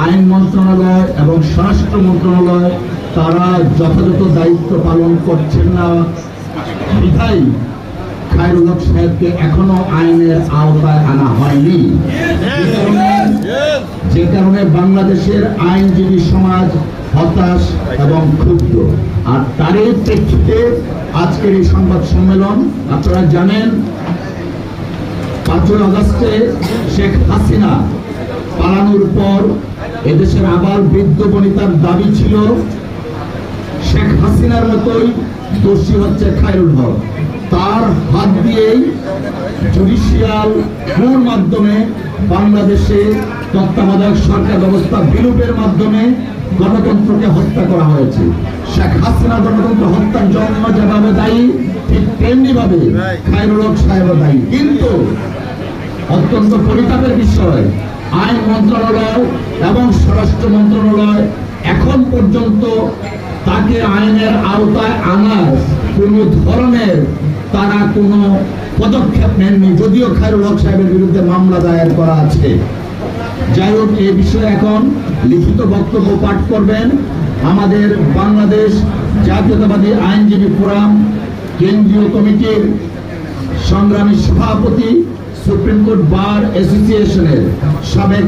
আইন মন্ত্রণালয় এবং স্বরাষ্ট্র মন্ত্রণালয় তারা যথাযথ দায়িত্ব পালন করছেন না বিধায় খায়রুল হক সাহেবকে এখনো আইনের আওতায় আনা হয়নি। যে কারণে বাংলাদেশের আইনজীবী সমাজ হতাশ এবং ক্ষুব্ধ। আর তারই প্রেক্ষিতে আজকের এই সংবাদ সম্মেলন। আপনারা জানেন 5 আগস্টে শেখ হাসিনা পালানোর পর এদেশের আবার বৃদ্ধ বনিতার দাবি ছিল শেখ হাসিনার মতোই দোষী হচ্ছে খায়রুল হক। তার হাত দিয়েই জুডিশিয়াল খুনের মাধ্যমে বাংলাদেশে তত্ত্বাবধায়ক সরকার ব্যবস্থা বিলোপের মাধ্যমে গণতন্ত্রকে হত্যা করা হয়েছে। শেখ হাসিনা গণতন্ত্র হত্যার জন্য যেভাবে দায়ী, ঠিক তেমনি ভাবে খায়রুল হক সাহেব দায়ী। কিন্তু অত্যন্ত পরিতাপের বিষয়, আইন মন্ত্রণালয় এবং স্বরাষ্ট্র মন্ত্রণালয় এখন পর্যন্ত তাকে আইনের আওতায় আনার কোন ধরনের তারা কোনো পদক্ষেপ নেননি, যদিও খায়রুল হক সাহেবের বিরুদ্ধে মামলা দায়ের করা আছে। যাই হোক, এ বিষয়ে এখন লিখিত বক্তব্য পাঠ করবেন আমাদের বাংলাদেশ জাতীয়তাবাদী আইনজীবী ফোরাম কেন্দ্রীয় কমিটির সংগ্রামী সভাপতি, সুপ্রিম কোর্ট বার অ্যাসোসিয়েশনের সাবেক